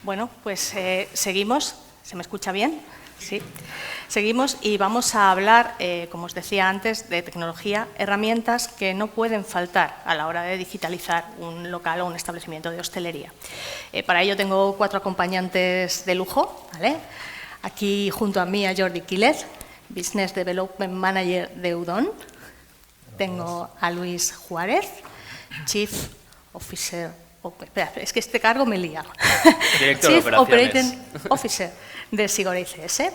Bueno, pues seguimos. ¿Se me escucha bien? Sí. Seguimos y vamos a hablar, como os decía antes, de tecnología, herramientas que no pueden faltar a la hora de digitalizar un local o un establecimiento de hostelería. Para ello tengo 4 acompañantes de lujo, ¿vale? Aquí junto a mí a Jordi Quílez, Business Development Manager de Udon. Tengo a Luis Juárez, Chief Officer. Espera, es que este cargo me lía. Director Chief de Operaciones. Operating Officer de Sigora ICS.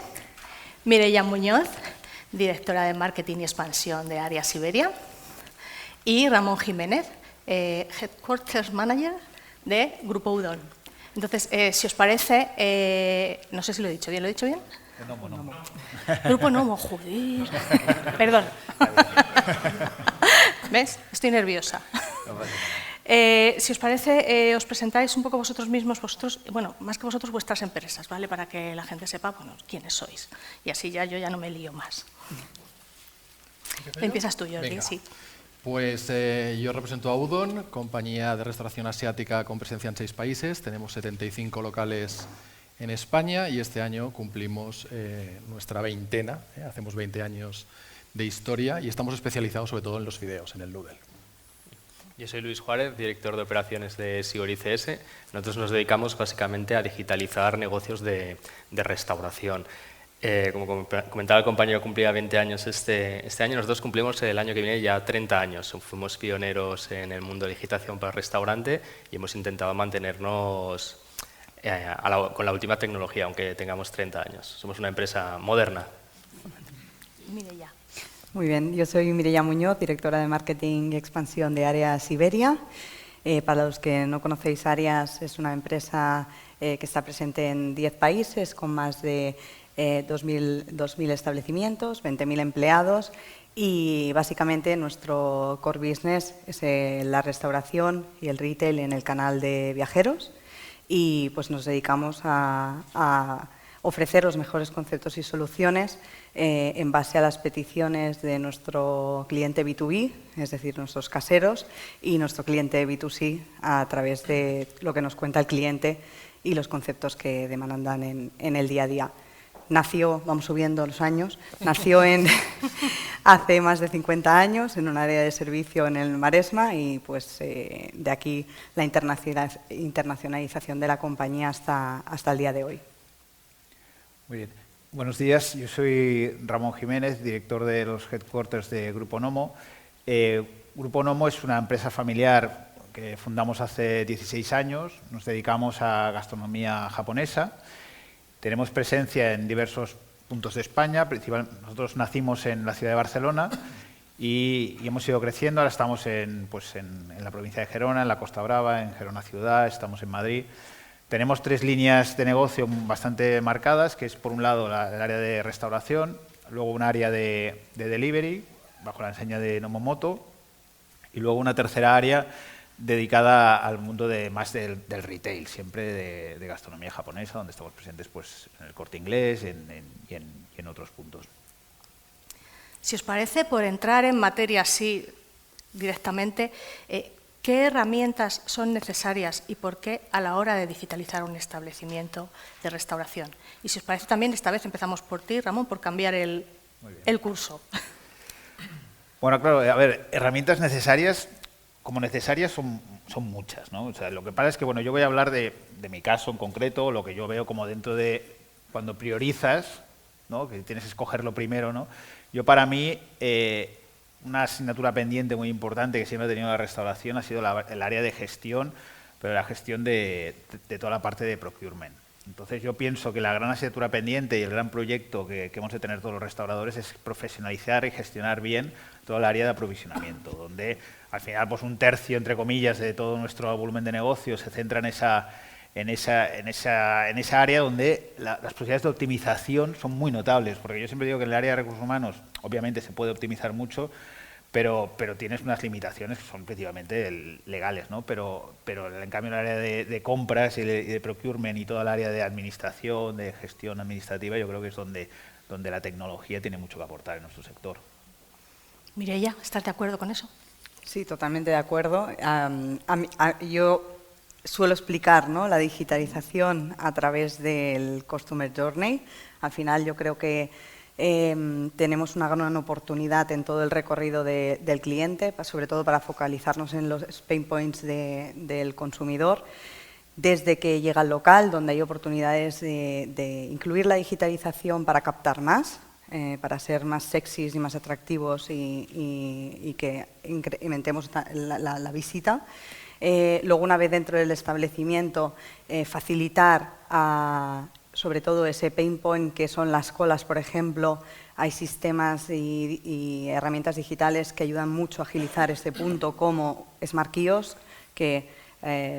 Mireia Muñoz, directora de Marketing y Expansión de Área Siberia. Y Ramón Jiménez, Headquarters Manager de Grupo Udon. Entonces, si os parece, no sé si lo he dicho bien. ¿Lo he dicho bien? Nomo. Grupo Nomo, joder. Perdón. ¿Ves? Estoy nerviosa. Si os parece, os presentáis un poco vosotros mismos, bueno, más que vosotros, vuestras empresas, ¿vale? Para que la gente sepa, bueno, quiénes sois. Y así ya yo ya no me lío más. Empiezas tú, Jordi, sí. Pues yo represento a Udon, compañía de restauración asiática con presencia en 6 países. Tenemos 75 locales en España y este año cumplimos nuestra veintena. Hacemos 20 años de historia y estamos especializados sobre todo en los fideos, en el noodle. Yo soy Luis Juárez, director de operaciones de Sigora ICS. Nosotros nos dedicamos básicamente a digitalizar negocios de restauración. Como comentaba el compañero, cumplía 20 años este año. Nosotros cumplimos el año que viene ya 30 años. Fuimos pioneros en el mundo de digitación para restaurante y hemos intentado mantenernos con la última tecnología, aunque tengamos 30 años. Somos una empresa moderna. Mireia. Muy bien, yo soy Mireia Muñoz, directora de Marketing y Expansión de Área Siberia. Para los que no conocéis, Áreas es una empresa que está presente en 10 países con más de 2.000 establecimientos, 20.000 empleados y básicamente nuestro core business es la restauración y el retail en el canal de viajeros y pues nos dedicamos a ofrecer los mejores conceptos y soluciones en base a las peticiones de nuestro cliente B2B, es decir, nuestros caseros, y nuestro cliente B2C a través de lo que nos cuenta el cliente y los conceptos que demandan en el día a día. Nació, vamos subiendo los años, nació hace más de 50 años en un área de servicio en el Maresma y pues de aquí la internacionalización de la compañía hasta el día de hoy. Muy bien. Buenos días, yo soy Ramón Jiménez, director de los headquarters de Grupo Nomo. Grupo Nomo es una empresa familiar que fundamos hace 16 años, nos dedicamos a gastronomía japonesa, tenemos presencia en diversos puntos de España, nosotros nacimos en la ciudad de Barcelona y hemos ido creciendo, ahora estamos en la provincia de Gerona, en la Costa Brava, en Gerona Ciudad, estamos en Madrid. Tenemos 3 líneas de negocio bastante marcadas, que es por un lado el área de restauración, luego un área de delivery, bajo la enseña de Nomomoto, y luego una tercera área dedicada al mundo más del retail, siempre de gastronomía japonesa, donde estamos presentes pues, en el Corte Inglés y en otros puntos. Si os parece, por entrar en materia así directamente, ¿qué herramientas son necesarias y por qué a la hora de digitalizar un establecimiento de restauración? Y si os parece también, esta vez empezamos por ti, Ramón, por cambiar el curso. Bueno, claro, a ver, herramientas necesarias, como necesarias son muchas, ¿no? O sea, lo que pasa es que, bueno, yo voy a hablar de mi caso en concreto, lo que yo veo como dentro de cuando priorizas, ¿no? Que tienes que escogerlo primero, ¿no? Yo para mí, una asignatura pendiente muy importante que siempre he tenido en la restauración ha sido el área de gestión, pero la gestión de toda la parte de procurement. Entonces yo pienso que la gran asignatura pendiente y el gran proyecto que hemos de tener todos los restauradores es profesionalizar y gestionar bien toda el área de aprovisionamiento, donde al final pues un tercio, entre comillas, de todo nuestro volumen de negocio se centra en esa área donde las posibilidades de optimización son muy notables, porque yo siempre digo que en el área de recursos humanos obviamente se puede optimizar mucho, pero tienes unas limitaciones que son principalmente legales, ¿no? Pero en cambio en el área de compras y de procurement y toda el área de administración, de gestión administrativa, yo creo que es donde la tecnología tiene mucho que aportar en nuestro sector. Mireia, ¿estás de acuerdo con eso? Sí, totalmente de acuerdo. Yo suelo explicar, ¿no?, la digitalización a través del Customer Journey. Al final yo creo que tenemos una gran oportunidad en todo el recorrido del cliente, sobre todo para focalizarnos en los pain points del consumidor. Desde que llega al local, donde hay oportunidades de incluir la digitalización para captar más, para ser más sexys y más atractivos y que incrementemos la visita. Luego, una vez dentro del establecimiento, facilitar sobre todo ese pain point que son las colas, por ejemplo. Hay sistemas y herramientas digitales que ayudan mucho a agilizar este punto, como Smart Kiosk, que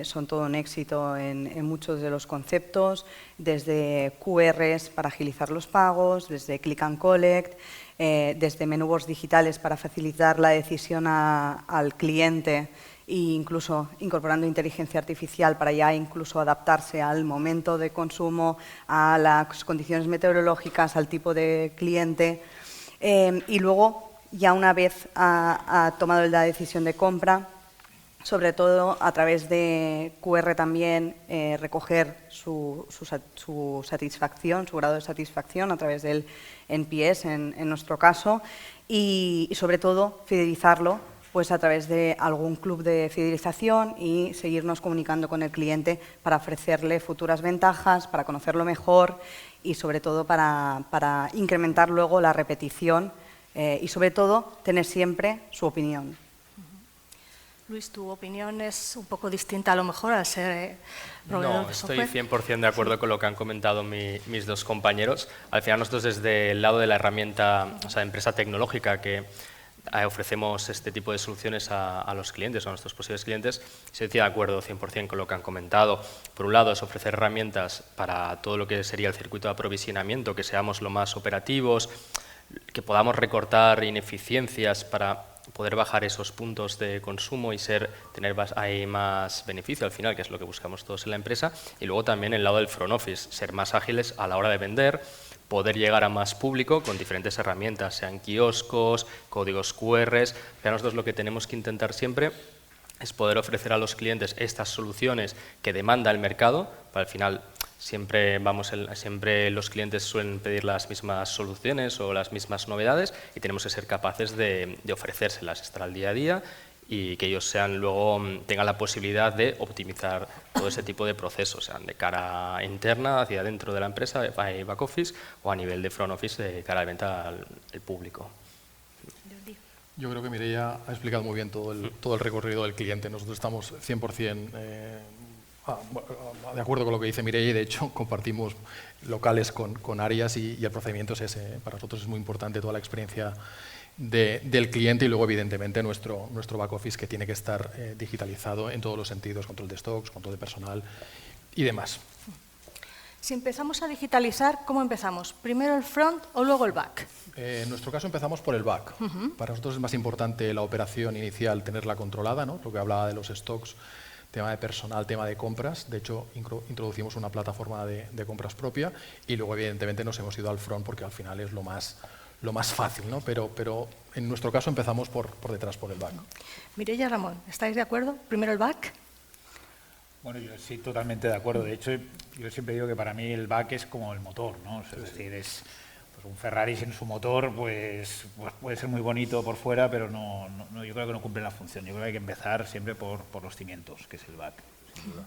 son todo un éxito en muchos de los conceptos, desde QRs para agilizar los pagos, desde Click and Collect, desde menú boards digitales para facilitar la decisión al cliente e incluso incorporando inteligencia artificial para ya incluso adaptarse al momento de consumo, a las condiciones meteorológicas, al tipo de cliente. Y luego, ya una vez ha tomado la decisión de compra, sobre todo a través de QR también recoger su satisfacción, su grado de satisfacción a través del NPS en nuestro caso y sobre todo fidelizarlo pues a través de algún club de fidelización y seguirnos comunicando con el cliente para ofrecerle futuras ventajas, para conocerlo mejor y sobre todo para incrementar luego la repetición y sobre todo tener siempre su opinión. Luis, ¿tu opinión es un poco distinta a lo mejor al ser proveedor de software? No, estoy 100% de acuerdo con lo que han comentado mis dos compañeros. Al final nosotros desde el lado de la herramienta, o sea, empresa tecnológica que ofrecemos este tipo de soluciones a los clientes, a nuestros posibles clientes, estoy de acuerdo 100% con lo que han comentado. Por un lado es ofrecer herramientas para todo lo que sería el circuito de aprovisionamiento, que seamos lo más operativos, que podamos recortar ineficiencias para poder bajar esos puntos de consumo y tener ahí más beneficio al final, que es lo que buscamos todos en la empresa. Y luego también el lado del front office, ser más ágiles a la hora de vender, poder llegar a más público con diferentes herramientas, sean kioscos, códigos QR. Pero nosotros lo que tenemos que intentar siempre es poder ofrecer a los clientes estas soluciones que demanda el mercado, para al final siempre los clientes suelen pedir las mismas soluciones o las mismas novedades y tenemos que ser capaces de ofrecérselas, estar al día a día y que ellos tengan la posibilidad de optimizar todo ese tipo de procesos, sean de cara interna, hacia dentro de la empresa, back office, o a nivel de front office, de cara a venta al público. Yo creo que Mireia ha explicado muy bien todo el recorrido del cliente. Nosotros estamos 100% de acuerdo con lo que dice Mireia y de hecho compartimos locales con áreas y el procedimiento es ese. Para nosotros es muy importante toda la experiencia del cliente y luego evidentemente nuestro back office que tiene que estar digitalizado en todos los sentidos, control de stocks, control de personal y demás. Si empezamos a digitalizar, ¿cómo empezamos? ¿Primero el front o luego el back? En nuestro caso empezamos por el back. Para nosotros es más importante la operación inicial, tenerla controlada, ¿no? Lo que hablaba de los stocks, tema de personal, tema de compras. De hecho, introducimos una plataforma de compras propia y luego evidentemente nos hemos ido al front porque al final es lo más fácil, ¿no? Pero en nuestro caso empezamos por detrás, por el back. Mireia, Ramón, ¿estáis de acuerdo? ¿Primero el back? Bueno, yo sí, totalmente de acuerdo. De hecho, yo siempre digo que para mí el back es como el motor, ¿no? Es decir, pues un Ferrari sin su motor, pues puede ser muy bonito por fuera, pero no, yo creo que no cumple la función. Yo creo que hay que empezar siempre por los cimientos, que es el back, sin duda.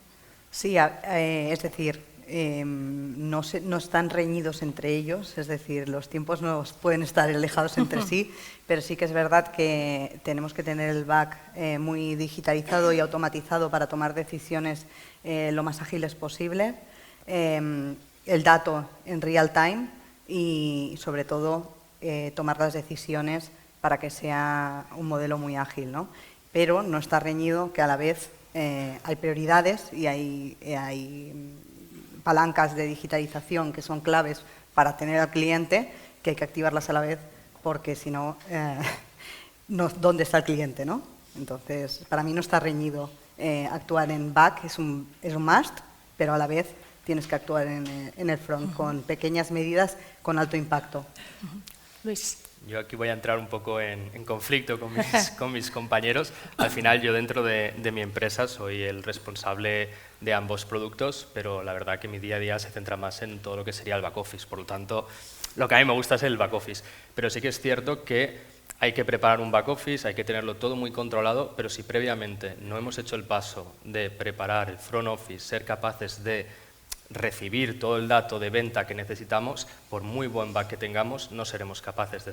Sí, es decir, no están reñidos entre ellos, es decir, los tiempos no pueden estar alejados entre sí, pero sí que es verdad que tenemos que tener el back muy digitalizado y automatizado para tomar decisiones lo más ágiles posible, el dato en real time y sobre todo tomar las decisiones para que sea un modelo muy ágil, ¿no? Pero no está reñido que a la vez hay prioridades y hay palancas de digitalización que son claves para tener al cliente, que hay que activarlas a la vez, porque si no, ¿dónde está el cliente, no? Entonces, para mí no está reñido actuar en back, es un must, pero a la vez tienes que actuar en el front con pequeñas medidas con alto impacto. Luis. Yo aquí voy a entrar un poco en conflicto con mis compañeros. Al final, yo dentro de mi empresa soy el responsable de ambos productos, pero la verdad que mi día a día se centra más en todo lo que sería el back office. Por lo tanto, lo que a mí me gusta es el back office. Pero sí que es cierto que hay que preparar un back office, hay que tenerlo todo muy controlado, pero si previamente no hemos hecho el paso de preparar el front office, ser capaces de recibir todo el dato de venta que necesitamos, por muy buen back que tengamos, no seremos capaces de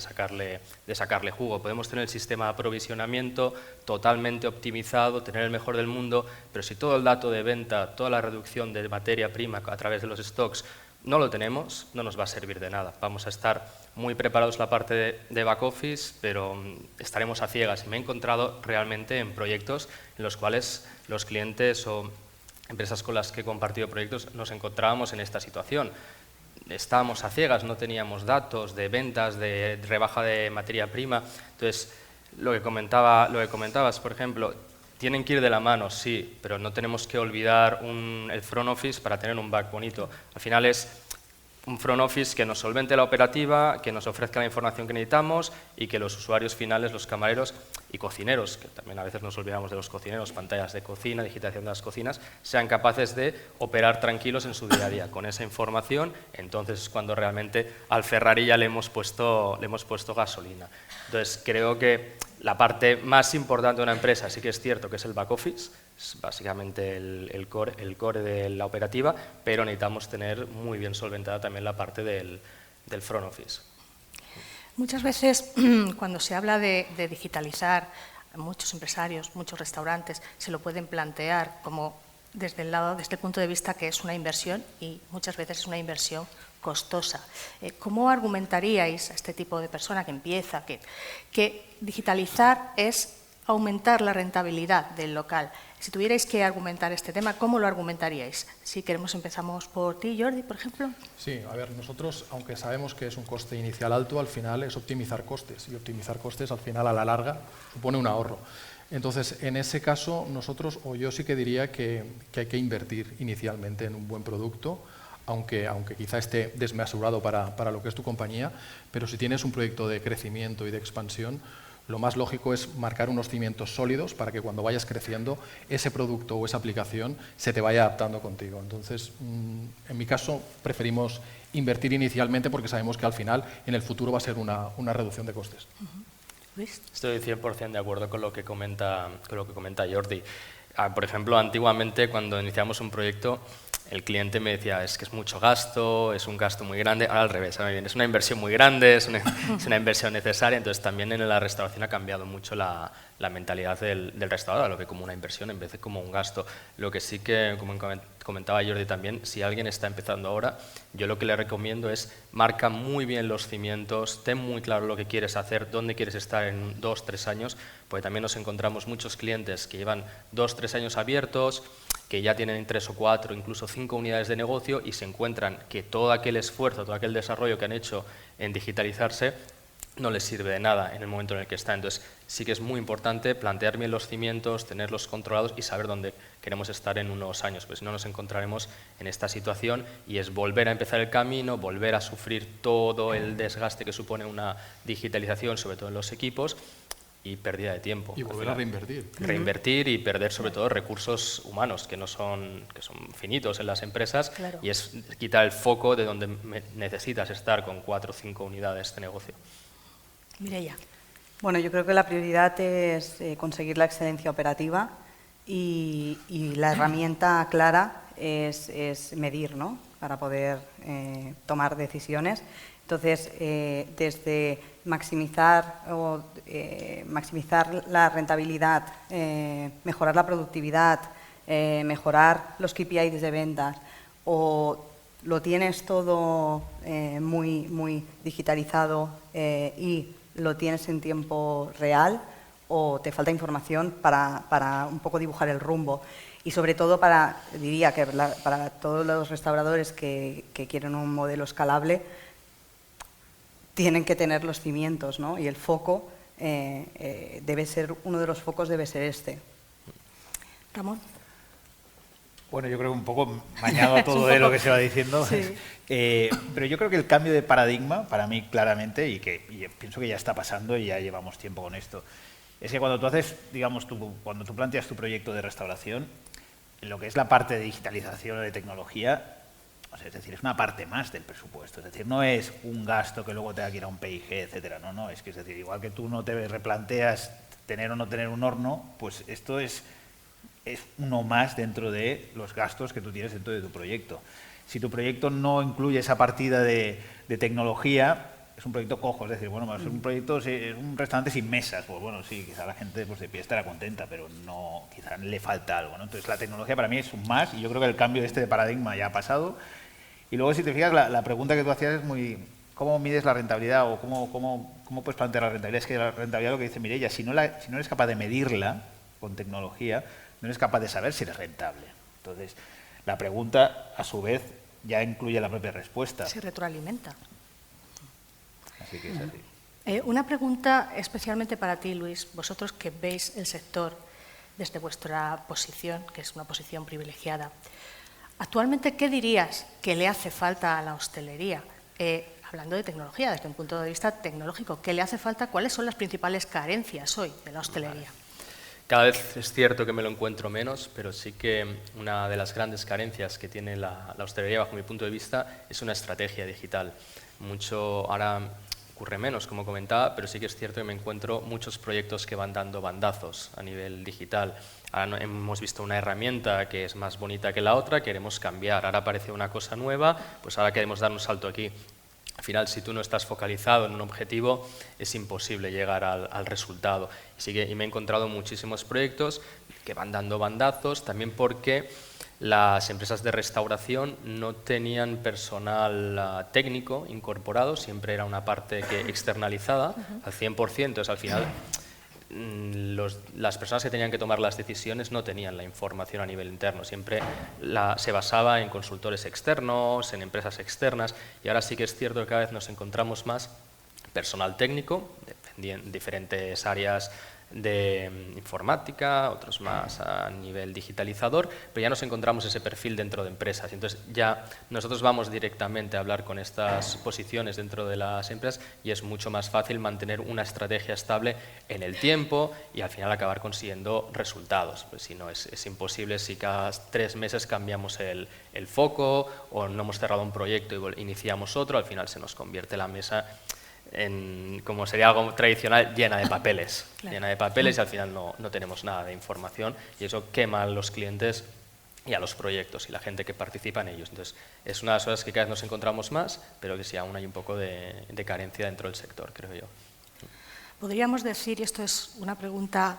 sacarle jugo. Podemos tener el sistema de aprovisionamiento totalmente optimizado, tener el mejor del mundo, pero si todo el dato de venta, toda la reducción de materia prima a través de los stocks no lo tenemos, no nos va a servir de nada. Vamos a estar muy preparados la parte de back office, pero estaremos a ciegas. Y me he encontrado realmente en proyectos en los cuales los clientes o empresas con las que he compartido proyectos nos encontrábamos en esta situación. Estábamos a ciegas, no teníamos datos de ventas, de rebaja de materia prima. Entonces, lo que comentabas, por ejemplo, tienen que ir de la mano, sí, pero no tenemos que olvidar el front office para tener un back bonito. Al final es un front office que nos solvente la operativa, que nos ofrezca la información que necesitamos y que los usuarios finales, los camareros y cocineros, que también a veces nos olvidamos de los cocineros, pantallas de cocina, digitalización de las cocinas, sean capaces de operar tranquilos en su día a día. Con esa información, entonces es cuando realmente al Ferrari ya le hemos puesto gasolina. Entonces, creo que la parte más importante de una empresa sí que es cierto que es el back office, es básicamente el core de la operativa, pero necesitamos tener muy bien solventada también la parte del front office. Muchas veces, cuando se habla de digitalizar, muchos empresarios, muchos restaurantes se lo pueden plantear como desde el punto de vista que es una inversión y muchas veces es una inversión costosa. ¿Cómo argumentaríais a este tipo de persona que empieza que digitalizar es aumentar la rentabilidad del local? Si tuvierais que argumentar este tema, ¿cómo lo argumentaríais? Si empezamos por ti, Jordi, por ejemplo. Sí, a ver, nosotros, aunque sabemos que es un coste inicial alto, al final es optimizar costes, y optimizar costes al final, a la larga, supone un ahorro. Entonces, en ese caso, nosotros, o yo sí que diría que hay que invertir inicialmente en un buen producto, aunque quizá esté desmesurado para lo que es tu compañía, pero si tienes un proyecto de crecimiento y de expansión, lo más lógico es marcar unos cimientos sólidos para que cuando vayas creciendo, ese producto o esa aplicación se te vaya adaptando contigo. Entonces, en mi caso, preferimos invertir inicialmente porque sabemos que al final, en el futuro, va a ser una reducción de costes. Luis. Estoy 100% de acuerdo con lo que comenta Jordi. Por ejemplo, antiguamente, cuando iniciamos un proyecto, el cliente me decía, es que es mucho gasto, es un gasto muy grande. Ahora al revés, es una inversión muy grande, es una inversión necesaria. Entonces también en la restauración ha cambiado mucho la mentalidad del restaurador, lo ve como una inversión en vez de como un gasto. Lo que sí que, como comentaba Jordi también, si alguien está empezando ahora, yo lo que le recomiendo es marca muy bien los cimientos, ten muy claro lo que quieres hacer, dónde quieres estar en 2 o 3 años, porque también nos encontramos muchos clientes que llevan 2 o 3 años abiertos, que ya tienen 3 o 4, incluso 5 unidades de negocio y se encuentran que todo aquel esfuerzo, todo aquel desarrollo que han hecho en digitalizarse no les sirve de nada en el momento en el que está. Entonces, sí que es muy importante plantear bien los cimientos, tenerlos controlados y saber dónde queremos estar en unos años, pues si no nos encontraremos en esta situación y es volver a empezar el camino, volver a sufrir todo el desgaste que supone una digitalización, sobre todo en los equipos, y pérdida de tiempo. Y volver a reinvertir. Reinvertir y perder sobre todo recursos humanos que son finitos en las empresas, claro. Y es quitar el foco de donde necesitas estar con 4 o 5 unidades de negocio. Mireia. Bueno, yo creo que la prioridad es conseguir la excelencia operativa y la herramienta clara es medir, ¿no? Para poder tomar decisiones. Entonces, desde maximizar la rentabilidad, mejorar la productividad, mejorar los KPIs de ventas, o lo tienes todo muy digitalizado y lo tienes en tiempo real, o te falta información para un poco dibujar el rumbo. Y sobre todo diría que para todos los restauradores que quieren un modelo escalable, tienen que tener los cimientos, ¿no? Y el foco uno de los focos debe ser este. Ramón. Bueno, yo creo que un poco mañado a todo de lo que se va diciendo. Sí. Pero yo creo que el cambio de paradigma, para mí claramente, y pienso que ya está pasando y ya llevamos tiempo con esto, es que cuando tú haces, digamos, cuando tú planteas tu proyecto de restauración, lo que es la parte de digitalización o de tecnología, o sea, es decir, es una parte más del presupuesto. Es decir, no es un gasto que luego tenga que ir a un PIG, etcétera. No, es que es decir, igual que tú no te replanteas tener o no tener un horno, pues esto es uno más dentro de los gastos que tú tienes dentro de tu proyecto. Si tu proyecto no incluye esa partida de tecnología, es un proyecto cojo, es decir, bueno, va a ser un proyecto, es un restaurante sin mesas, pues bueno, sí, quizá la gente pues, de pie estará contenta, pero no, quizá le falta algo, ¿no? Entonces la tecnología para mí es un más y yo creo que el cambio de paradigma ya ha pasado. Y luego, si te fijas, la pregunta que tú hacías es muy, ¿cómo mides la rentabilidad o cómo puedes plantear la rentabilidad? Es que la rentabilidad, lo que dice Mireia, si no eres capaz de medirla con tecnología, no eres capaz de saber si eres rentable. Entonces, la pregunta, a su vez, ya incluye la propia respuesta. Se retroalimenta. Así que es así. Una pregunta especialmente para ti, Luis, vosotros que veis el sector desde vuestra posición, que es una posición privilegiada. Actualmente, ¿qué dirías que le hace falta a la hostelería? Hablando de tecnología, desde un punto de vista tecnológico, ¿qué le hace falta? ¿Cuáles son las principales carencias hoy de la hostelería? Cada vez es cierto que me lo encuentro menos, pero sí que una de las grandes carencias que tiene la hostelería, bajo mi punto de vista, es una estrategia digital. Mucho ahora ocurre menos, como comentaba, pero sí que es cierto que me encuentro muchos proyectos que van dando bandazos a nivel digital. Ahora hemos visto una herramienta que es más bonita que la otra, queremos cambiar. Ahora aparece una cosa nueva, pues ahora queremos dar un salto aquí. Al final, si tú no estás focalizado en un objetivo, es imposible llegar al resultado. Y me he encontrado muchísimos proyectos que van dando bandazos, también porque las empresas de restauración no tenían personal técnico incorporado, siempre era una parte externalizada al 100%, entonces al final las personas que tenían que tomar las decisiones no tenían la información a nivel interno, siempre se basaba en consultores externos, en empresas externas, y ahora sí que es cierto que cada vez nos encontramos más personal técnico, en diferentes áreas de informática, otros más a nivel digitalizador, pero ya nos encontramos ese perfil dentro de empresas. Entonces ya nosotros vamos directamente a hablar con estas posiciones dentro de las empresas y es mucho más fácil mantener una estrategia estable en el tiempo y al final acabar consiguiendo resultados. Pues si no, es imposible si cada 3 meses cambiamos el foco o no hemos cerrado un proyecto y iniciamos otro, al final se nos convierte la mesa como sería algo tradicional, llena de papeles. Claro. Llena de papeles y al final no tenemos nada de información y eso quema a los clientes y a los proyectos y la gente que participa en ellos. Entonces, es una de las cosas que cada vez nos encontramos más, pero que sí, aún hay un poco de carencia dentro del sector, creo yo. Podríamos decir, y esto es una pregunta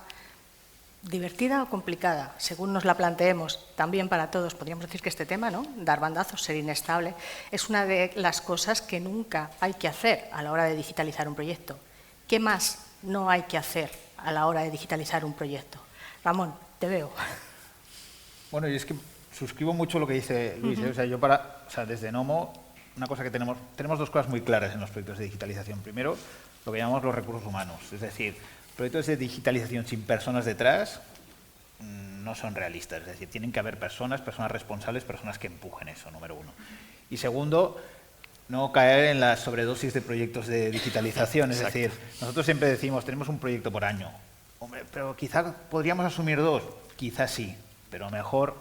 divertida o complicada, según nos la planteemos, también para todos, podríamos decir que este tema, ¿no? Dar bandazos, ser inestable, es una de las cosas que nunca hay que hacer a la hora de digitalizar un proyecto. ¿Qué más no hay que hacer a la hora de digitalizar un proyecto? Ramón, te veo. Bueno, y es que suscribo mucho lo que dice Luis. O sea, desde Nomo, una cosa que tenemos 2 cosas muy claras en los proyectos de digitalización. Primero, lo que llamamos los recursos humanos, es decir, proyectos de digitalización sin personas detrás no son realistas. Es decir, tienen que haber personas responsables, personas que empujen eso, número 1. Y segundo, no caer en la sobredosis de proyectos de digitalización. Es decir, nosotros siempre decimos, tenemos un proyecto por año. Hombre, pero quizá podríamos asumir 2. Quizás sí, pero mejor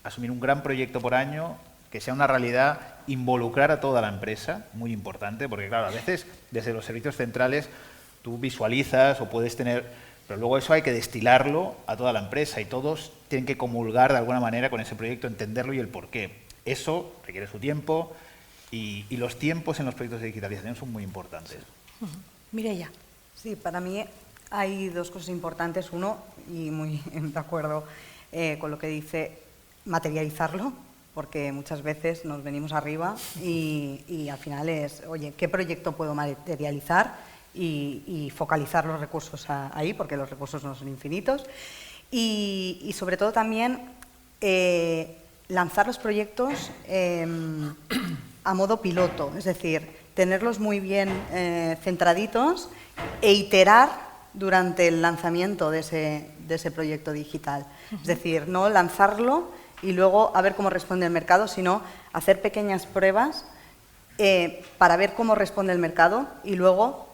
asumir un gran proyecto por año, que sea una realidad, involucrar a toda la empresa, muy importante, porque claro, a veces desde los servicios centrales tú visualizas o puedes tener, pero luego eso hay que destilarlo a toda la empresa y todos tienen que comulgar de alguna manera con ese proyecto, entenderlo y el porqué. Eso requiere su tiempo y los tiempos en los proyectos de digitalización son muy importantes. Mireia. Sí, para mí hay 2 cosas importantes. Uno, y muy de acuerdo con lo que dice, materializarlo, porque muchas veces nos venimos arriba y al final es, oye, ¿qué proyecto puedo materializar? Y focalizar los recursos ahí, porque los recursos no son infinitos. Y sobre todo también lanzar los proyectos a modo piloto, es decir, tenerlos muy bien centraditos e iterar durante el lanzamiento de ese proyecto digital. Es decir, no lanzarlo y luego a ver cómo responde el mercado, sino hacer pequeñas pruebas para ver cómo responde el mercado y luego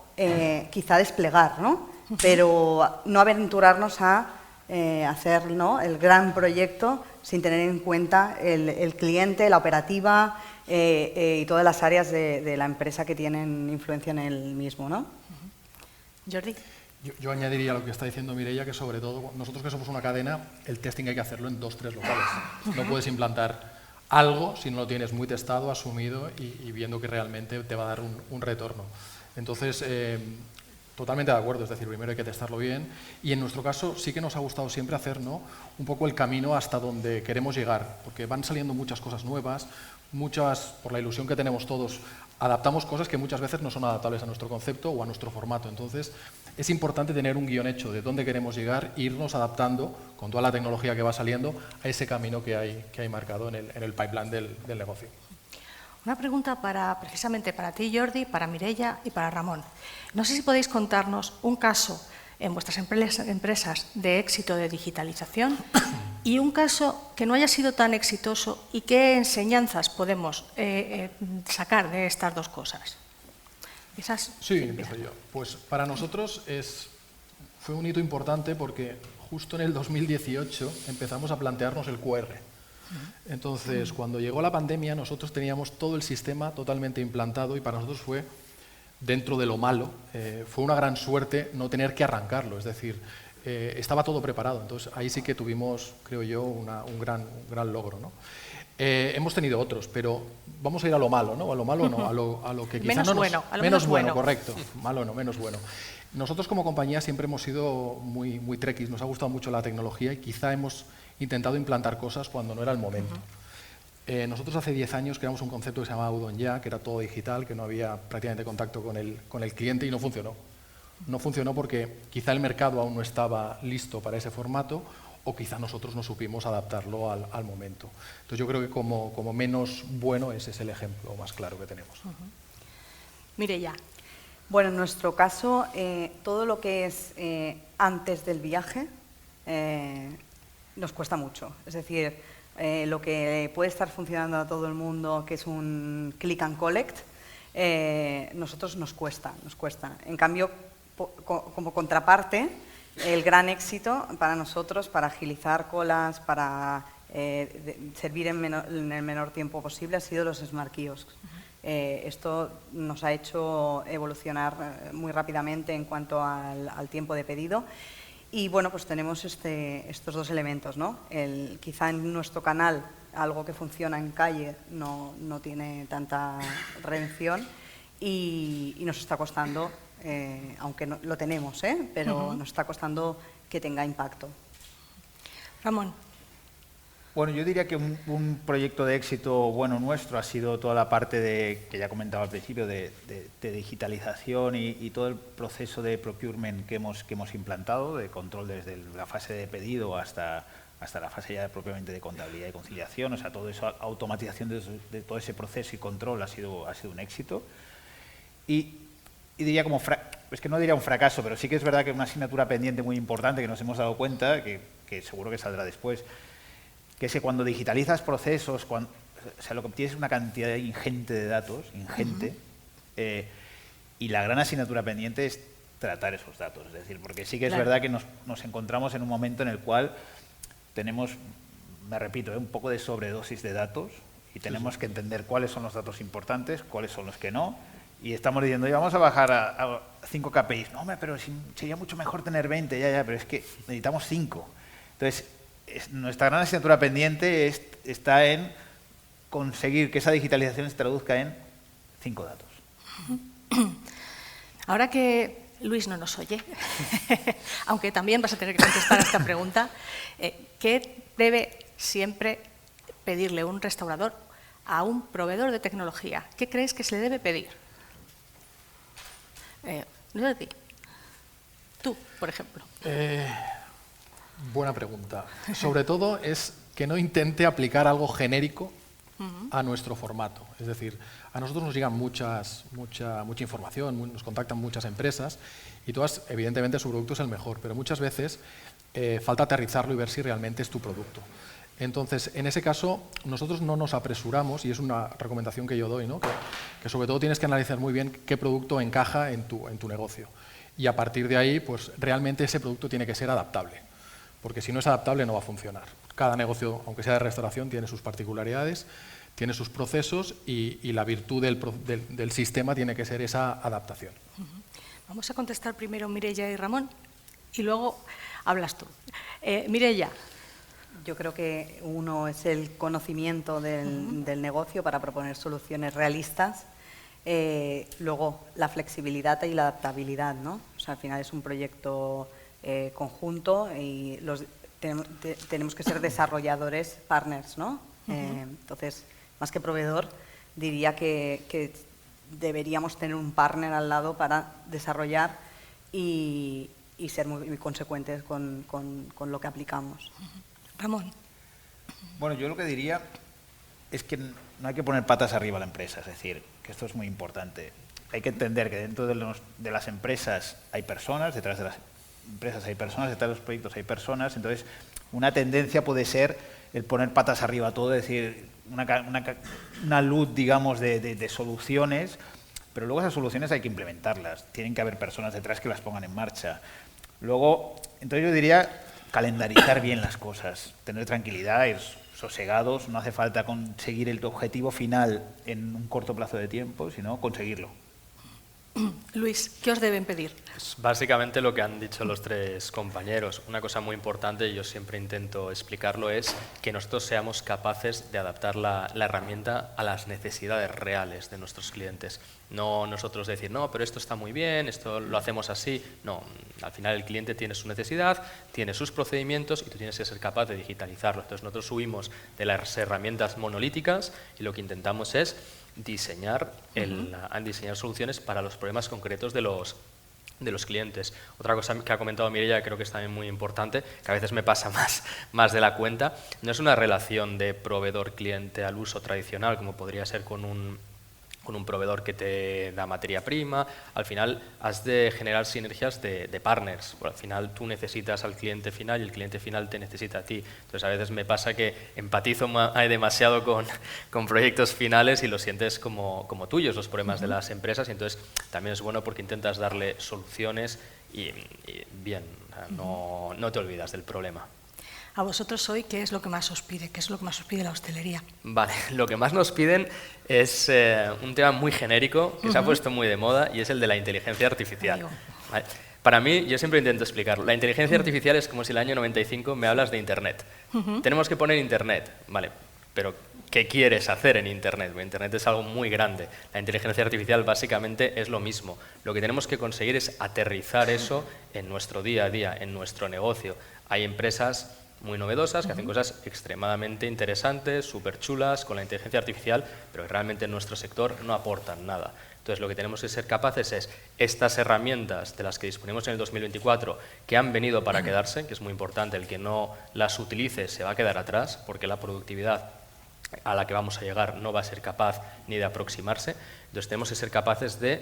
quizá desplegar, ¿no? Pero no aventurarnos a hacer, ¿no?, el gran proyecto sin tener en cuenta el cliente, la operativa y todas las áreas de la empresa que tienen influencia en el mismo, ¿no? Jordi. Yo añadiría a lo que está diciendo Mireia, que sobre todo nosotros que somos una cadena, el testing hay que hacerlo en 2-3 locales. No puedes implantar algo si no lo tienes muy testado, asumido y viendo que realmente te va a dar un retorno. Entonces, totalmente de acuerdo, es decir, primero hay que testarlo bien y en nuestro caso sí que nos ha gustado siempre hacer, ¿no?, un poco el camino hasta donde queremos llegar, porque van saliendo muchas cosas nuevas, muchas, por la ilusión que tenemos todos, adaptamos cosas que muchas veces no son adaptables a nuestro concepto o a nuestro formato. Entonces, es importante tener un guión hecho de dónde queremos llegar e irnos adaptando con toda la tecnología que va saliendo a ese camino que hay marcado en el pipeline del negocio. Una pregunta precisamente para ti, Jordi, para Mireia y para Ramón. No sé si podéis contarnos un caso en vuestras empresas de éxito de digitalización y un caso que no haya sido tan exitoso y qué enseñanzas podemos sacar de estas dos cosas. Quizás. Sí, empiezo yo. Pues para nosotros fue un hito importante porque justo en el 2018 empezamos a plantearnos el QR. Entonces, cuando llegó la pandemia, nosotros teníamos todo el sistema totalmente implantado y para nosotros fue, dentro de lo malo, fue una gran suerte no tener que arrancarlo, es decir, estaba todo preparado. Entonces, ahí sí que tuvimos, creo yo, un gran logro, ¿no? Hemos tenido otros, pero vamos a ir a lo malo, ¿no? A lo malo no, a lo que quizá menos no nos... bueno, a lo menos bueno, bueno. correcto. Malo no, menos bueno. Nosotros como compañía siempre hemos sido muy trekkies, nos ha gustado mucho la tecnología y quizá hemos intentado implantar cosas cuando no era el momento. Nosotros hace 10 años creamos un concepto que se llamaba Udon Ya, que era todo digital, que no había prácticamente contacto con el cliente y no funcionó. No funcionó porque quizá el mercado aún no estaba listo para ese formato o quizá nosotros no supimos adaptarlo al momento. Entonces yo creo que como menos bueno ese es el ejemplo más claro que tenemos. Mireia. Bueno, en nuestro caso, todo lo que es antes del viaje nos cuesta mucho. Es decir, lo que puede estar funcionando a todo el mundo, que es un click and collect, nosotros nos cuesta. En cambio, como contraparte, el gran éxito para nosotros, para agilizar colas, para servir en el menor tiempo posible, ha sido los Smart Kiosks. Esto nos ha hecho evolucionar muy rápidamente en cuanto al tiempo de pedido. Y bueno, pues tenemos estos dos elementos, ¿no? Quizá en nuestro canal algo que funciona en calle no tiene tanta redención y nos está costando, aunque no, lo tenemos, pero nos está costando que tenga impacto. Ramón. Bueno, yo diría que un proyecto de éxito bueno nuestro ha sido toda la parte que ya comentaba al principio, de digitalización y todo el proceso de procurement que hemos implantado, de control desde la fase de pedido hasta la fase ya propiamente de contabilidad y conciliación. O sea, toda esa automatización de todo ese proceso y control ha sido un éxito. Y diría es que no diría un fracaso, pero sí que es verdad que es una asignatura pendiente muy importante que nos hemos dado cuenta, que seguro que saldrá después, que es que cuando digitalizas procesos, o sea, lo que obtienes es una cantidad ingente de datos, y la gran asignatura pendiente es tratar esos datos. Es decir, porque sí que es verdad que nos encontramos en un momento en el cual tenemos, me repito, un poco de sobredosis de datos y tenemos que entender cuáles son los datos importantes, cuáles son los que no, y estamos diciendo, oye, vamos a bajar a 5 KPIs. No, hombre, pero sería mucho mejor tener 20, ya, pero es que necesitamos 5. Entonces, nuestra gran asignatura pendiente está en conseguir que esa digitalización se traduzca en 5 datos. Ahora que Luis no nos oye, aunque también vas a tener que contestar a esta pregunta, ¿qué debe siempre pedirle un restaurador a un proveedor de tecnología? ¿Qué crees que se le debe pedir? Tú, por ejemplo. Buena pregunta. Sobre todo es que no intente aplicar algo genérico a nuestro formato. Es decir, a nosotros nos llega mucha información, nos contactan muchas empresas y todas, evidentemente, su producto es el mejor, pero muchas veces falta aterrizarlo y ver si realmente es tu producto. Entonces, en ese caso, nosotros no nos apresuramos, y es una recomendación que yo doy, ¿no? que sobre todo tienes que analizar muy bien qué producto encaja en tu negocio. Y a partir de ahí, pues realmente ese producto tiene que ser adaptable, porque si no es adaptable no va a funcionar. Cada negocio, aunque sea de restauración, tiene sus particularidades, tiene sus procesos y la virtud del sistema tiene que ser esa adaptación. Vamos a contestar primero Mireia y Ramón y luego hablas tú. Mireia. Yo creo que uno es el conocimiento del negocio para proponer soluciones realistas. Luego, la flexibilidad y la adaptabilidad, ¿no? O sea, al final es un proyecto conjunto y tenemos que ser desarrolladores, partners, ¿no? Entonces, más que proveedor, diría que deberíamos tener un partner al lado para desarrollar y ser muy consecuentes con lo que aplicamos. Ramón. Bueno, yo lo que diría es que no hay que poner patas arriba a la empresa, es decir, que esto es muy importante. Hay que entender que dentro de las empresas hay personas, detrás de las empresas hay personas, detrás de los proyectos hay personas, entonces una tendencia puede ser el poner patas arriba a todo, es decir, una luz, digamos, de soluciones, pero luego esas soluciones hay que implementarlas, tienen que haber personas detrás que las pongan en marcha. Luego, entonces yo diría calendarizar bien las cosas, tener tranquilidad, ir sosegados, no hace falta conseguir el objetivo final en un corto plazo de tiempo, sino conseguirlo. Luis, ¿qué os deben pedir? Pues básicamente lo que han dicho los tres compañeros. Una cosa muy importante, y yo siempre intento explicarlo, es que nosotros seamos capaces de adaptar la herramienta a las necesidades reales de nuestros clientes. No nosotros decir, no, pero esto está muy bien, esto lo hacemos así. No, al final el cliente tiene su necesidad, tiene sus procedimientos y tú tienes que ser capaz de digitalizarlo. Entonces nosotros huimos de las herramientas monolíticas y lo que intentamos es diseñar soluciones para los problemas concretos de los clientes. Otra cosa que ha comentado Mireia, creo que es también muy importante, que a veces me pasa más de la cuenta, no es una relación de proveedor-cliente al uso tradicional, como podría ser con un proveedor que te da materia prima. Al final has de generar sinergias de partners. Al final tú necesitas al cliente final y el cliente final te necesita a ti. Entonces a veces me pasa que empatizo demasiado con proyectos finales y los sientes como tuyos los problemas de las empresas, y entonces también es bueno porque intentas darle soluciones y bien, no te olvidas del problema. A vosotros hoy, ¿qué es lo que más os pide? ¿Qué es lo que más os pide la hostelería? Vale, lo que más nos piden es un tema muy genérico que se ha puesto muy de moda y es el de la inteligencia artificial. Vale. Para mí, yo siempre intento explicarlo. La inteligencia artificial es como si en el año 95 me hablas de Internet. Tenemos que poner Internet, vale, pero ¿qué quieres hacer en Internet? Porque Internet es algo muy grande. La inteligencia artificial básicamente es lo mismo. Lo que tenemos que conseguir es aterrizar eso en nuestro día a día, en nuestro negocio. Hay empresas muy novedosas, que hacen cosas extremadamente interesantes, súper chulas con la inteligencia artificial, pero que realmente en nuestro sector no aportan nada. Entonces, lo que tenemos que ser capaces es estas herramientas de las que disponemos en el 2024, que han venido para quedarse, que es muy importante, el que no las utilice se va a quedar atrás, porque la productividad a la que vamos a llegar no va a ser capaz ni de aproximarse. Entonces, tenemos que ser capaces de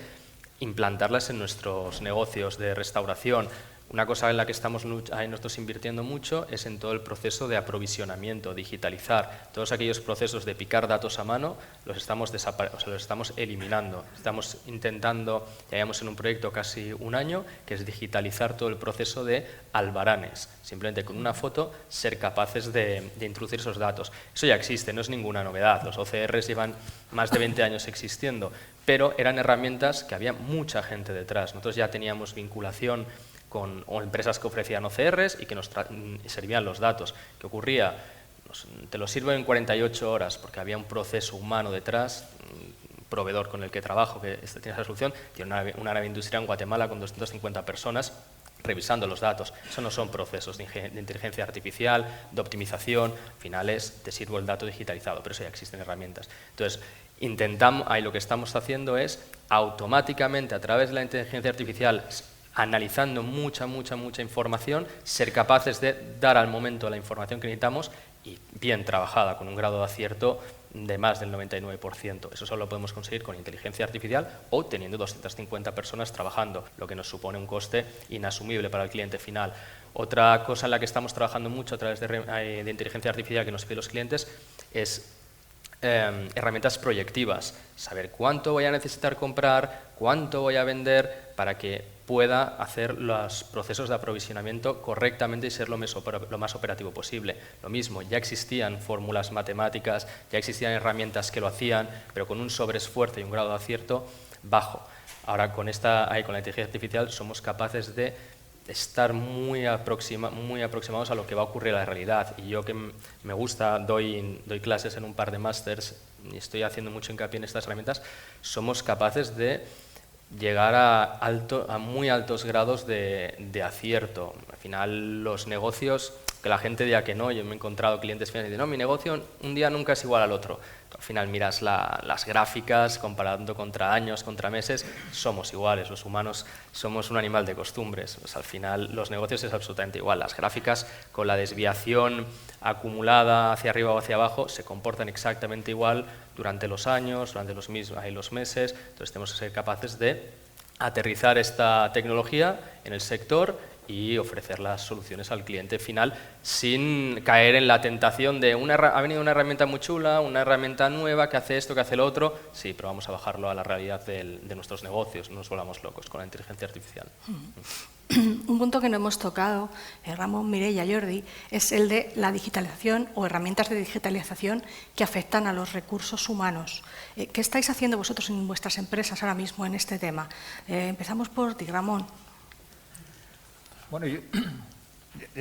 implantarlas en nuestros negocios de restauración. Una cosa en la que estamos nosotros invirtiendo mucho es en todo el proceso de aprovisionamiento, digitalizar. Todos aquellos procesos de picar datos a mano los estamos eliminando. Estamos intentando, ya llevamos en un proyecto casi un año, que es digitalizar todo el proceso de albaranes. Simplemente con una foto ser capaces de introducir esos datos. Eso ya existe, no es ninguna novedad. Los OCRs llevan más de 20 años existiendo, pero eran herramientas que había mucha gente detrás. Nosotros ya teníamos vinculación con empresas que ofrecían OCRs y que nos servían los datos. ¿Qué ocurría? Te lo sirvo en 48 horas porque había un proceso humano detrás, un proveedor con el que trabajo, que tiene esa solución, tiene una nave industrial en Guatemala con 250 personas revisando los datos. Eso no son procesos de inteligencia artificial, de optimización, al final te sirvo el dato digitalizado, pero eso ya existen herramientas. Entonces, lo que estamos haciendo es automáticamente a través de la inteligencia artificial, analizando mucha información, ser capaces de dar al momento la información que necesitamos y bien trabajada, con un grado de acierto de más del 99%. Eso solo lo podemos conseguir con inteligencia artificial o teniendo 250 personas trabajando, lo que nos supone un coste inasumible para el cliente final. Otra cosa en la que estamos trabajando mucho a través de inteligencia artificial que nos piden los clientes es herramientas proyectivas, saber cuánto voy a necesitar comprar, cuánto voy a vender para que pueda hacer los procesos de aprovisionamiento correctamente y ser lo más operativo posible. Lo mismo, ya existían fórmulas matemáticas, ya existían herramientas que lo hacían, pero con un sobreesfuerzo y un grado de acierto bajo. Ahora con la inteligencia artificial somos capaces de estar muy aproximados a lo que va a ocurrir en la realidad. Y yo que me gusta, doy clases en un par de másters y estoy haciendo mucho hincapié en estas herramientas, somos capaces de llegar a muy altos grados de acierto. Al final los negocios, que la gente diga que no, yo me he encontrado clientes finales y dicen, no, mi negocio un día nunca es igual al otro. Al final miras las gráficas, comparando contra años, contra meses, somos iguales, los humanos somos un animal de costumbres. Pues al final los negocios es absolutamente igual. Las gráficas con la desviación acumulada hacia arriba o hacia abajo se comportan exactamente igual durante los años, durante los meses. Entonces tenemos que ser capaces de aterrizar esta tecnología en el sector y ofrecer las soluciones al cliente final sin caer en la tentación de ha venido una herramienta muy chula, una herramienta nueva que hace esto, que hace lo otro. Sí, pero vamos a bajarlo a la realidad de nuestros negocios, no nos volvamos locos con la inteligencia artificial. Un punto que no hemos tocado, Ramón, Mireia, Jordi, es el de la digitalización o herramientas de digitalización que afectan a los recursos humanos. ¿Qué estáis haciendo vosotros en vuestras empresas ahora mismo en este tema? Empezamos por ti, Ramón. Bueno, yo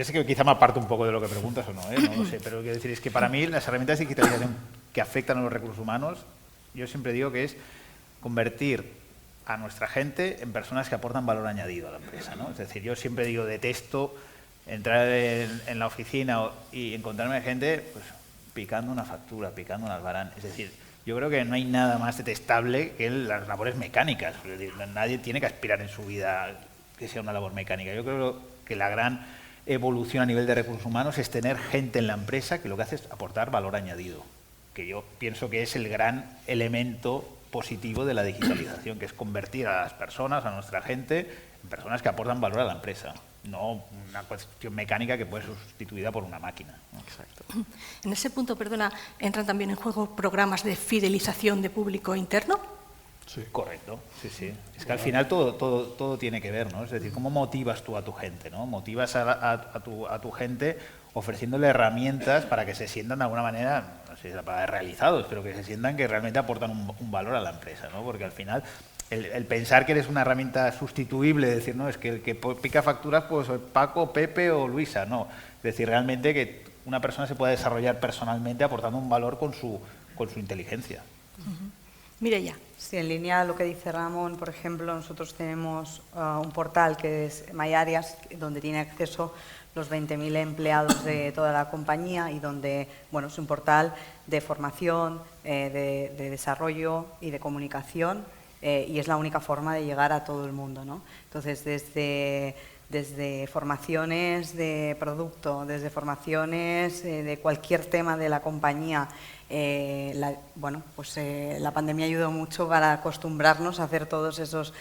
sé que quizá me aparto un poco de lo que preguntas o no, no lo sé, pero quiero decir, es que para mí las herramientas de digitalización que afectan a los recursos humanos, yo siempre digo que es convertir a nuestra gente en personas que aportan valor añadido a la empresa, ¿no? Es decir, yo siempre digo, detesto entrar en la oficina y encontrarme gente pues, picando una factura, picando un albarán. Es decir, yo creo que no hay nada más detestable que las labores mecánicas. Es decir, nadie tiene que aspirar en su vida que sea una labor mecánica. Yo creo que la gran evolución a nivel de recursos humanos es tener gente en la empresa que lo que hace es aportar valor añadido, que yo pienso que es el gran elemento positivo de la digitalización, que es convertir a las personas, a nuestra gente, en personas que aportan valor a la empresa, no una cuestión mecánica que puede ser sustituida por una máquina, ¿no? Exacto. En ese punto, perdona, ¿entran también en juego programas de fidelización de público interno? Sí. Correcto, sí, sí. Es que al final todo tiene que ver, ¿no? Es decir, ¿cómo motivas tú a tu gente, ¿no? Motivas a tu gente ofreciéndole herramientas para que se sientan de alguna manera, no sé si es la palabra realizados, pero que se sientan que realmente aportan un valor a la empresa, ¿no? Porque al final el pensar que eres una herramienta sustituible, decir, no, es que el que pica facturas pues Paco, Pepe o Luisa, no. Es decir, realmente que una persona se pueda desarrollar personalmente aportando un valor con su inteligencia. Mireia. Sí, en línea a lo que dice Ramón, por ejemplo, nosotros tenemos un portal que es MyAreas, donde tiene acceso los 20.000 empleados de toda la compañía y donde, bueno, es un portal de formación, de desarrollo y de comunicación y es la única forma de llegar a todo el mundo, ¿no? Entonces, desde formaciones de producto, desde formaciones de cualquier tema de la compañía. La pandemia ayudó mucho para acostumbrarnos a hacer todos esos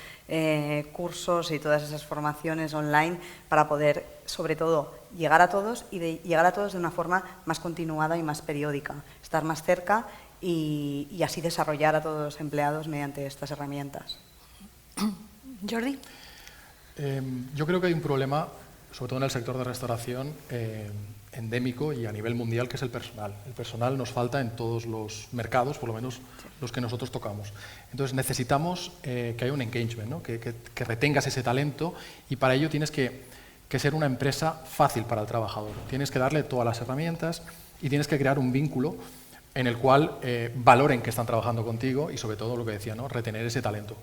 cursos y todas esas formaciones online para poder, sobre todo, llegar a todos y llegar a todos de una forma más continuada y más periódica, estar más cerca y así desarrollar a todos los empleados mediante estas herramientas. Jordi. Yo creo que hay un problema, sobre todo en el sector de restauración, endémico y a nivel mundial, que es el personal. El personal nos falta en todos los mercados, por lo menos los que nosotros tocamos. Entonces necesitamos que haya un engagement, ¿no? que retengas ese talento y para ello tienes que ser una empresa fácil para el trabajador. Tienes que darle todas las herramientas y tienes que crear un vínculo en el cual valoren que están trabajando contigo y sobre todo lo que decía, ¿no? Retener ese talento.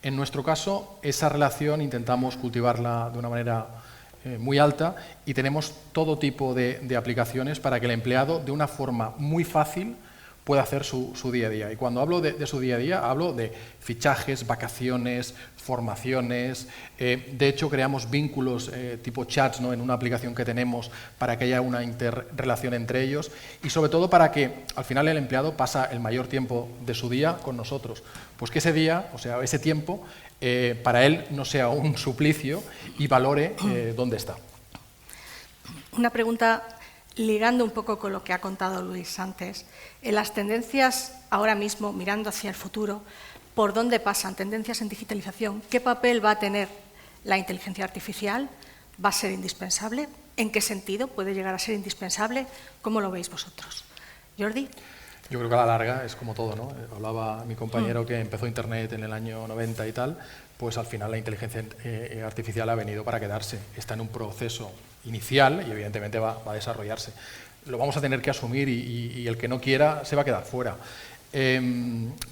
En nuestro caso, esa relación intentamos cultivarla de una manera muy alta y tenemos todo tipo de aplicaciones para que el empleado, de una forma muy fácil, pueda hacer su día a día. Y cuando hablo de su día a día, hablo de fichajes, vacaciones, formaciones. De hecho, creamos vínculos tipo chats, ¿no?, en una aplicación que tenemos para que haya una interrelación entre ellos y sobre todo para que al final el empleado pasa el mayor tiempo de su día con nosotros. Pues que ese día, o sea, ese tiempo, para él no sea un suplicio y valore dónde está. Una pregunta ligando un poco con lo que ha contado Luis antes. En las tendencias ahora mismo, mirando hacia el futuro, ¿por dónde pasan tendencias en digitalización? ¿Qué papel va a tener la inteligencia artificial? ¿Va a ser indispensable? ¿En qué sentido puede llegar a ser indispensable? ¿Cómo lo veis vosotros? Jordi. Yo creo que a la larga es como todo, ¿no? Hablaba mi compañero que empezó Internet en el año 90 y tal, pues al final la inteligencia artificial ha venido para quedarse. Está en un proceso inicial y evidentemente va a desarrollarse. Lo vamos a tener que asumir y el que no quiera se va a quedar fuera.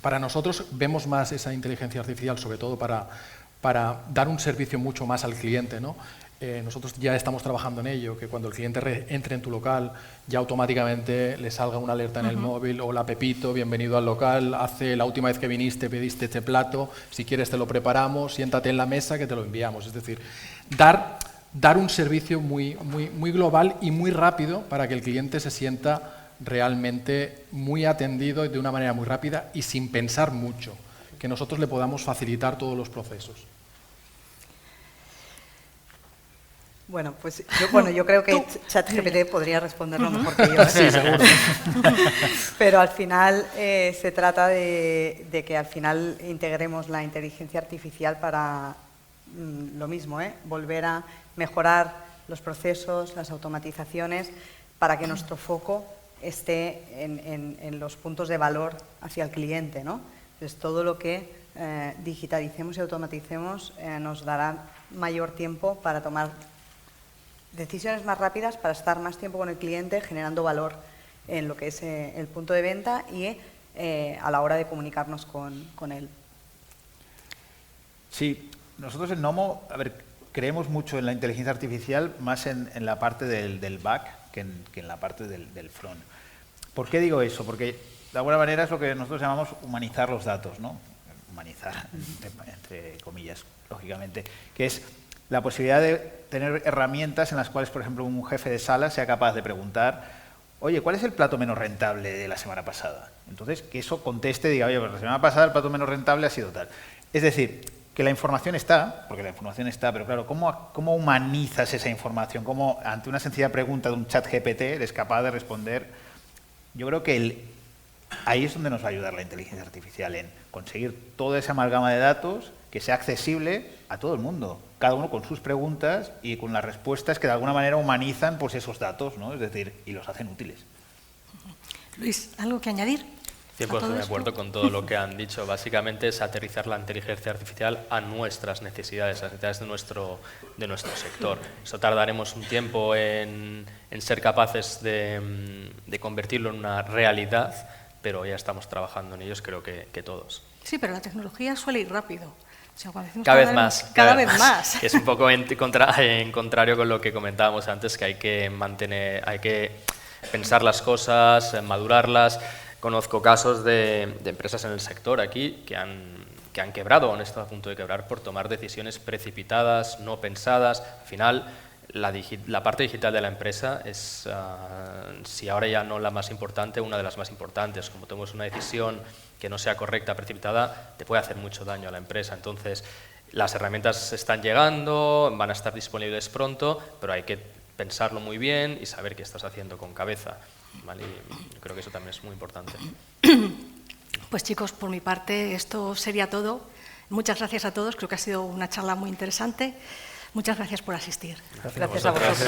Para nosotros vemos más esa inteligencia artificial sobre todo para dar un servicio mucho más al cliente, ¿no? Nosotros ya estamos trabajando en ello, que cuando el cliente entre en tu local ya automáticamente le salga una alerta en el móvil: hola Pepito, bienvenido al local, hace la última vez que viniste pediste este plato, si quieres te lo preparamos, siéntate en la mesa que te lo enviamos. Es decir, dar un servicio muy global y muy rápido para que el cliente se sienta realmente muy atendido y de una manera muy rápida y sin pensar mucho, que nosotros le podamos facilitar todos los procesos. Bueno, pues yo creo que ChatGPT podría responderlo mejor que yo. Sí, seguro. Pero al final se trata de que al final integremos la inteligencia artificial para lo mismo, volver a mejorar los procesos, las automatizaciones, para que nuestro foco esté en los puntos de valor hacia el cliente, ¿no? Entonces, todo lo que digitalicemos y automaticemos nos dará mayor tiempo para tomar decisiones más rápidas, para estar más tiempo con el cliente, generando valor en lo que es el punto de venta y a la hora de comunicarnos con él. Sí, nosotros en Nomo, creemos mucho en la inteligencia artificial, más en la parte del back que en la parte del front. ¿Por qué digo eso? Porque de alguna manera es lo que nosotros llamamos humanizar los datos, ¿no? Humanizar, entre comillas, lógicamente, que es la posibilidad de tener herramientas en las cuales, por ejemplo, un jefe de sala sea capaz de preguntar: oye, ¿cuál es el plato menos rentable de la semana pasada? Entonces, que eso conteste y diga: oye, pues la semana pasada el plato menos rentable ha sido tal. Es decir, que la información está, porque la información está, pero claro, ¿cómo humanizas esa información? ¿Cómo ante una sencilla pregunta de un chat GPT eres capaz de responder? Yo creo que ahí es donde nos va a ayudar la inteligencia artificial, en conseguir toda esa amalgama de datos que sea accesible a todo el mundo, cada uno con sus preguntas y con las respuestas que de alguna manera humanizan pues esos datos, ¿no? Es decir, y los hacen útiles. Luis, ¿algo que añadir? 100% de acuerdo con todo lo que han dicho. Básicamente es aterrizar la inteligencia artificial a nuestras necesidades, a las necesidades de nuestro sector. Eso tardaremos un tiempo en ser capaces de convertirlo en una realidad, pero ya estamos trabajando en ellos, creo que todos. Sí, pero la tecnología suele ir rápido. O sea, cuando decimos cada vez más. Cada vez más. Es un poco en contrario con lo que comentábamos antes, que hay que pensar las cosas, madurarlas. Conozco casos de empresas en el sector aquí que han quebrado o han estado a punto de quebrar por tomar decisiones precipitadas, no pensadas. Al final, la parte digital de la empresa es, si ahora ya no la más importante, una de las más importantes. Como tomes una decisión que no sea correcta, precipitada, te puede hacer mucho daño a la empresa. Entonces, las herramientas están llegando, van a estar disponibles pronto, pero hay que pensarlo muy bien y saber qué estás haciendo con cabeza, ¿vale? Y yo creo que eso también es muy importante. Pues chicos, por mi parte esto sería todo. Muchas gracias a todos, creo que ha sido una charla muy interesante. Muchas gracias por asistir. Gracias a vosotros.